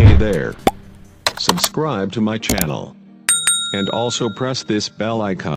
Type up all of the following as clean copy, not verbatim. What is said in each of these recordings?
Hey there. Subscribe to my channel. And also press this bell icon.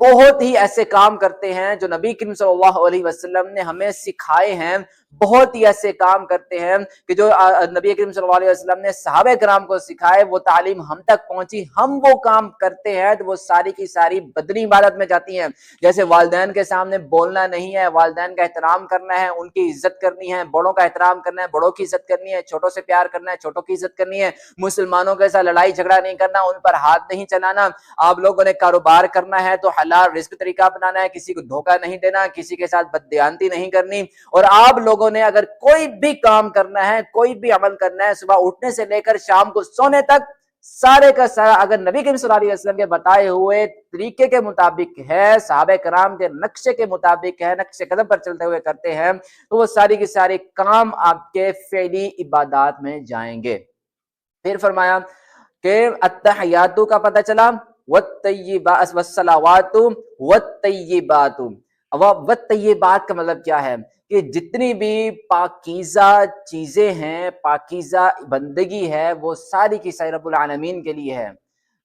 بہت ہی ایسے کام کرتے ہیں جو نبی کریم صلی اللہ علیہ وسلم نے ہمیں سکھائے ہیں، بہت ہی ایسے کام کرتے ہیں کہ جو نبی کریم صلی اللہ علیہ وسلم نے صحابہ کرام کو سکھائے، وہ تعلیم ہم تک پہنچی، ہم وہ کام کرتے ہیں تو وہ ساری کی ساری بدنی عبادت میں جاتی ہیں۔ جیسے والدین کے سامنے بولنا نہیں ہے، والدین کا احترام کرنا ہے، ان کی عزت کرنی ہے، بڑوں کا احترام کرنا ہے، بڑوں کی عزت کرنی ہے، چھوٹوں سے پیار کرنا ہے، چھوٹوں کی عزت کرنی ہے، مسلمانوں کے ساتھ لڑائی جھگڑا نہیں کرنا، ان پر ہاتھ نہیں چلانا۔ آپ لوگوں نے کاروبار کرنا ہے تو حلال رزق طریقہ اپنانا ہے، کسی کو دھوکہ نہیں دینا، کسی کے ساتھ بددیانتی نہیں کرنی۔ اور آپ لوگوں نے اگر کوئی بھی کام کرنا ہے، کوئی بھی عمل کرنا ہے، صبح اٹھنے سے لے کر شام کو سونے تک، سارے کا سارا اگر نبی کریم صلی اللہ علیہ وسلم کے بتائے ہوئے طریقے کے مطابق ہے، صحابہ کرام کے نقشے کے مطابق ہے، نقشے قدم پر چلتے ہوئے کرتے ہیں، تو وہ ساری کی ساری کام آپ کے فعلی عبادات میں جائیں گے۔ پھر فرمایا کہ التحیات کا پتہ چلا، والطیبات والصلوات والطیبات۔ والطیبات کا مطلب کیا ہے کہ جتنی بھی پاکیزہ چیزیں ہیں، پاکیزہ بندگی ہے، وہ ساری کی ساری رب العالمین کے لیے ہے۔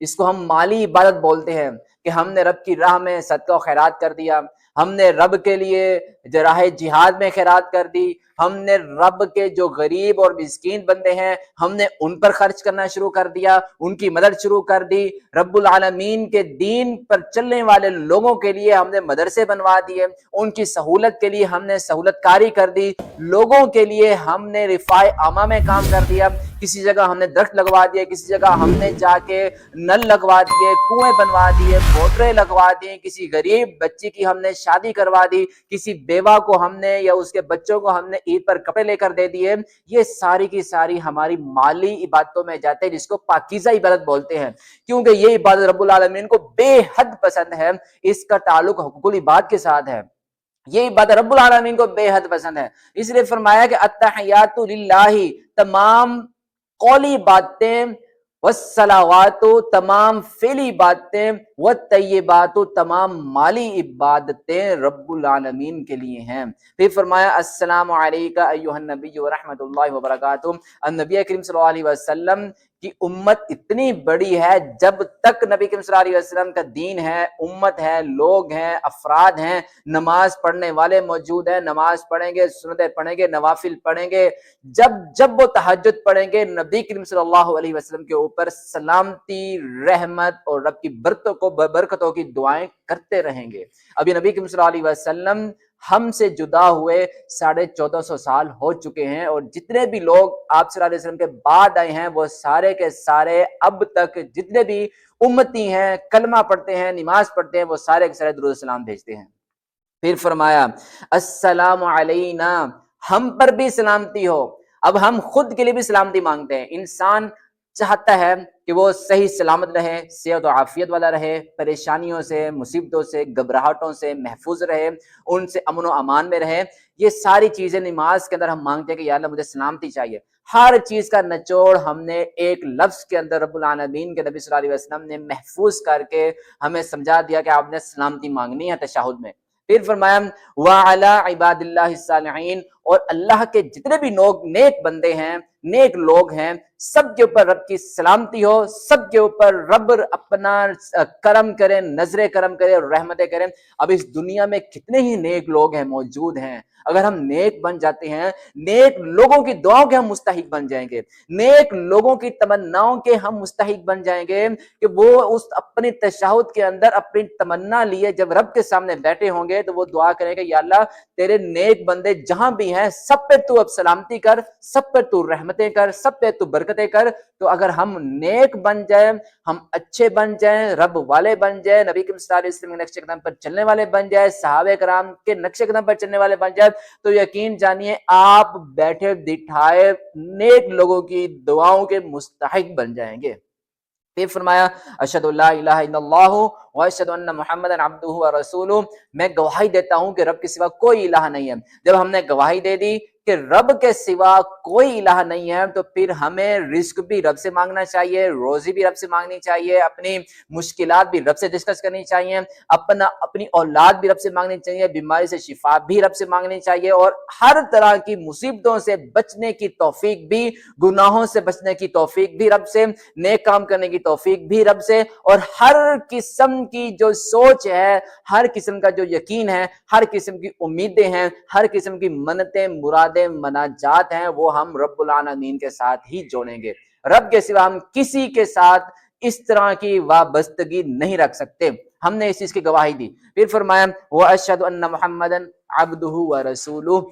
اس کو ہم مالی عبادت بولتے ہیں کہ ہم نے رب کی راہ میں صدقہ و خیرات کر دیا، ہم نے رب کے لیے راہ جہاد میں خیرات کر دی، ہم نے رب کے جو غریب اور مسکین بندے ہیں ہم نے ان پر خرچ کرنا شروع کر دیا، ان کی مدد شروع کر دی، رب العالمین کے دین پر چلنے والے لوگوں کے لیے ہم نے مدرسے بنوا دیے، ان کی سہولت کے لیے ہم نے سہولت کاری کر دی، لوگوں کے لیے ہم نے رفاع عامہ میں کام کر دیا، کسی جگہ ہم نے درخت لگوا دیے، کسی جگہ ہم نے جا کے نل لگوا دیے، کنویں بنوا دیے، موٹریں لگوا دی، کسی غریب بچی کی ہم نے شادی کروا دی، کسی بیوہ کو ہم نے یا اس کے بچوں کو ہم نے عید پر کپڑے لے کر دے دیے۔ یہ ساری کی ساری ہماری مالی عبادتوں میں جاتے ہیں، جس کو پاکیزہ عبادت بولتے ہیں، کیونکہ یہ عبادت رب العالمین کو بے حد پسند ہے، اس کا تعلق حقوق العباد کے ساتھ ہے، یہ عبادت رب العالمین کو بے حد پسند ہے۔ اس لیے فرمایا کہ التحیات للہ، تمام قولی باتیں، والصلوات تمام فعلی باتیں، والطیبات تمام مالی عبادتیں رب العالمین کے لیے ہیں۔ پھر فرمایا السلام علیکہ ایھا النبی ورحمۃ اللہ وبرکاتہ۔ نبی کریم صلی اللہ علیہ وسلم کی امت اتنی بڑی ہے، جب تک نبی کریم صلی اللہ علیہ وسلم کا دین ہے، امت ہے، لوگ ہیں، افراد ہیں، نماز پڑھنے والے موجود ہیں، نماز پڑھیں گے، سنتیں پڑھیں گے، نوافل پڑھیں گے، جب وہ تہجد پڑھیں گے، نبی کریم صلی اللہ علیہ وسلم کے اوپر سلامتی، رحمت اور رب کی برکتوں کی دعائیں کرتے رہیں گے۔ ابھی نبی کریم صلی اللہ علیہ وسلم ہم سے جدا ہوئے 1450 سال ہو چکے ہیں، اور جتنے بھی لوگ آپ صلی اللہ علیہ وسلم کے بعد آئے ہیں وہ سارے کے سارے اب تک جتنے بھی امتی ہیں، کلمہ پڑھتے ہیں، نماز پڑھتے ہیں، وہ سارے کے سارے درود و سلام بھیجتے ہیں۔ پھر فرمایا السلام علینا، ہم پر بھی سلامتی ہو۔ اب ہم خود کے لیے بھی سلامتی مانگتے ہیں۔ انسان چاہتا ہے کہ وہ صحیح سلامت رہے، صحت و عافیت والا رہے، پریشانیوں سے، مصیبتوں سے، گھبراہٹوں سے محفوظ رہے، ان سے امن و امان میں رہے۔ یہ ساری چیزیں نماز کے اندر ہم مانگتے ہیں کہ یا اللہ مجھے سلامتی چاہیے۔ ہر چیز کا نچوڑ ہم نے ایک لفظ کے اندر رب العالمین کے نبی صلی اللہ علیہ وسلم نے محفوظ کر کے ہمیں سمجھا دیا کہ آپ نے سلامتی مانگنی ہے تشہد میں۔ پھر فرمایا وعلی عباد اللہ الصالحین، اور اللہ کے جتنے بھی نیک بندے ہیں، نیک لوگ ہیں، سب کے اوپر رب کی سلامتی ہو، سب کے اوپر رب اپنا کرم کرے، نظر کرم کرے، رحمتیں کریں۔ اب اس دنیا میں کتنے ہی نیک لوگ ہیں، موجود ہیں، اگر ہم نیک بن جاتے ہیں، نیک لوگوں کی دعاؤں کے ہم مستحق بن جائیں گے، نیک لوگوں کی تمناؤں کے ہم مستحق بن جائیں گے، کہ وہ اس اپنی تشہد کے اندر اپنی تمنا لیے جب رب کے سامنے بیٹھے ہوں گے تو وہ دعا کریں گے یا اللہ تیرے نیک بندے جہاں بھی ہیں سب پہ تو اب سلامتی کر، سب پہ تو رحمتیں کر، سب پہ تو برکتیں کر۔ تو اگر ہم نیک بن جائیں، ہم اچھے بن جائیں، رب والے بن جائیں، نبی کریم صلی اللہ علیہ وسلم کے نقش قدم پر چلنے والے بن جائیں، صحابہ کرام کے نقش قدم پر چلنے والے بن جائیں، تو یقین جانیے آپ بیٹھے بٹھائے نیک لوگوں کی دعاؤں کے مستحق بن جائیں گے۔ پھر فرمایا اشہد ان لا الہ الا اللہ واشہد ان محمدا عبدہ ورسولہ، میں گواہی دیتا ہوں کہ رب کے سوا کوئی الہ نہیں ہے۔ جب ہم نے گواہی دے دی کہ رب کے سوا کوئی الہ نہیں ہے، تو پھر ہمیں رزق بھی رب سے مانگنا چاہیے، روزی بھی رب سے مانگنی چاہیے، اپنی مشکلات بھی رب سے ڈسکس کرنی چاہیے، اپنی اولاد بھی رب سے مانگنی چاہیے، بیماری سے شفا بھی رب سے مانگنی چاہیے، اور ہر طرح کی مصیبتوں سے بچنے کی توفیق بھی، گناہوں سے بچنے کی توفیق بھی رب سے، نیک کام کرنے کی توفیق بھی رب سے، اور ہر قسم کی جو سوچ ہے، ہر قسم کا جو یقین ہے، ہر قسم کی امیدیں ہیں، ہر قسم کی منتیں، مرادیں، مناجات ہیں، وہ ہم رب العالمین کے ساتھ ہی جوڑیں گے۔ رب کے سوا ہم کسی کے ساتھ اس طرح کی وابستگی نہیں رکھ سکتے۔ ہم نے اس چیز کی گواہی دی۔ پھر فرمایا وَأَشْهَدُ أَنَّ مُحَمَّدًا عَبْدُهُ وَرَسُولُهُ،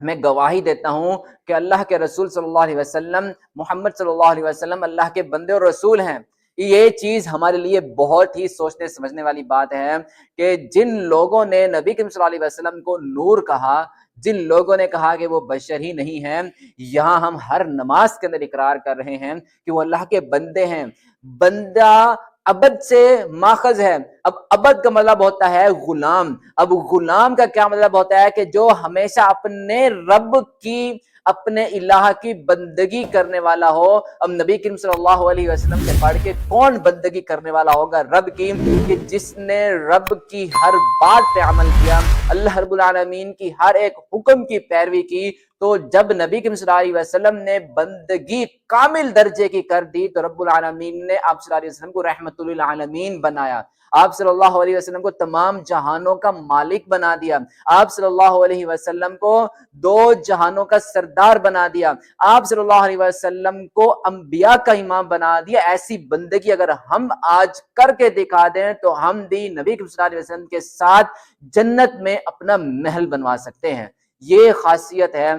میں گواہی دیتا ہوں کہ اللہ کے رسول صلی اللہ علیہ وسلم، محمد صلی اللہ علیہ وسلم اللہ کے بندے اور رسول ہیں۔ یہ چیز ہمارے لیے بہت ہی سوچنے سمجھنے والی بات ہے کہ جن لوگوں نے نبی کریم صلی اللہ علیہ وسلم کو نور کہا، جن لوگوں نے کہا کہ وہ بشر ہی نہیں ہیں، یہاں ہم ہر نماز کے اندر اقرار کر رہے ہیں کہ وہ اللہ کے بندے ہیں۔ بندہ عبد سے ماخذ ہے۔ اب عبد کا مطلب ہوتا ہے غلام۔ اب غلام کا کیا مطلب ہوتا ہے کہ جو ہمیشہ اپنے رب کی، اپنے الہ کی بندگی کرنے والا ہو۔ اب نبی کریم صلی اللہ علیہ وسلم سے پڑھ کے کون بندگی کرنے والا ہوگا رب کی؟ کہ جس نے رب کی ہر بات پہ عمل کیا، اللہ رب العالمین کی ہر ایک حکم کی پیروی کی۔ تو جب نبی کریم صلی اللہ علیہ وسلم نے بندگی کامل درجے کی کر دی، تو رب العالمین نے آپ صلی اللہ علیہ وسلم کو رحمت للعالمین بنایا۔ آپ صلی اللہ علیہ وسلم کو تمام جہانوں کا مالک بنا دیا۔ آپ صلی اللہ علیہ وسلم کو دو جہانوں کا سردار بنا دیا۔ آپ صلی اللہ علیہ وسلم کو انبیاء کا امام بنا دیا۔ ایسی بندگی اگر ہم آج کر کے دکھا دیں تو ہم بھی نبی کریم صلی اللہ علیہ وسلم کے ساتھ جنت میں اپنا محل بنوا سکتے ہیں۔ یہ خاصیت ہے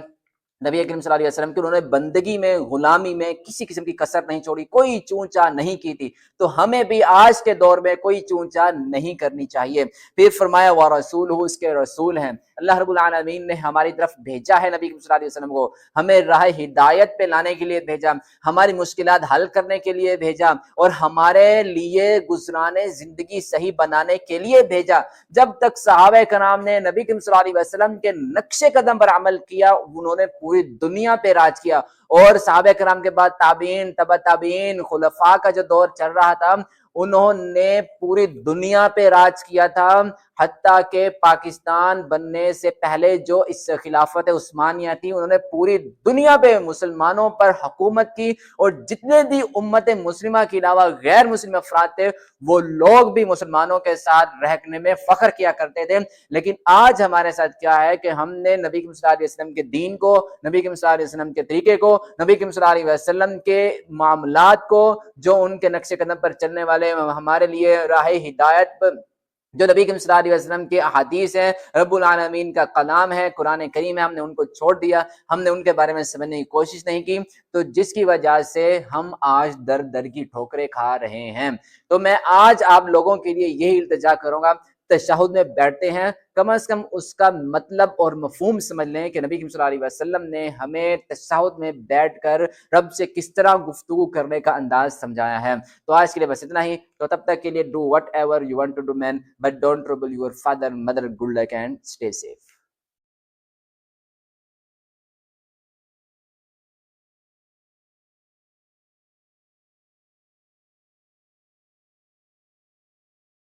نبی کریم صلی اللہ علیہ وسلم کی، انہوں نے بندگی میں، غلامی میں کسی قسم کی کسر نہیں چھوڑی، کوئی چونچا نہیں کی تھی۔ تو ہمیں بھی آج کے دور میں کوئی چونچا نہیں کرنی چاہیے۔ پھر فرمایا وَرَسُولُهُ، اس کے رسول ہیں۔ اللہ رب العالمین نے ہماری طرف بھیجا ہے نبی صلی اللہ علیہ وسلم کو، ہمیں راہ ہدایت پہ لانے کے لیے بھیجا، ہماری مشکلات حل کرنے کے لیے بھیجا، اور ہمارے لیے گزرانے زندگی صحیح بنانے کے لیے بھیجا۔ جب تک صحابہ کرام نے نبی صلی اللہ علیہ وسلم کے نقش قدم پر عمل کیا، انہوں نے پوری دنیا پہ راج کیا، اور صحابہ کرام کے بعد تابعین، تبع تابعین، خلفاء کا جو دور چل رہا تھا، انہوں نے پوری دنیا پہ راج کیا تھا، حتیٰ کہ پاکستان بننے سے پہلے جو اس خلافت عثمانیہ تھی، انہوں نے پوری دنیا پہ مسلمانوں پر حکومت کی، اور جتنے بھی امت مسلمہ کے علاوہ غیر مسلم افراد تھے، وہ لوگ بھی مسلمانوں کے ساتھ رہنے میں فخر کیا کرتے تھے۔ لیکن آج ہمارے ساتھ کیا ہے کہ ہم نے نبی صلی اللہ علیہ وسلم کے دین کو، نبی صلی اللہ علیہ وسلم کے طریقے کو، نبی صلی اللہ علیہ وسلم کے معاملات کو، جو ان کے نقش قدم پر چلنے والے ہمارے لیے راہ ہدایت پر، جو نبی صلی اللہ علیہ وسلم کے احادیث ہیں، رب العالمین کا کلام ہے، قرآن کریم ہے، ہم نے ان کو چھوڑ دیا، ہم نے ان کے بارے میں سمجھنے کی کوشش نہیں کی، تو جس کی وجہ سے ہم آج در در کی ٹھوکریں کھا رہے ہیں۔ تو میں آج آپ لوگوں کے لیے یہی التجا کروں گا، تشہد میں بیٹھتے ہیں، کم از کم اس کا مطلب اور مفہوم سمجھ لیں کہ نبی صلی اللہ علیہ وسلم نے ہمیں تشہد میں بیٹھ کر رب سے کس طرح گفتگو کرنے کا انداز سمجھایا ہے۔ تو آج کے لیے بس اتنا ہی، تو تب تک کے لیے do whatever you want to do man, but don't trouble your father, mother, good luck and stay safe.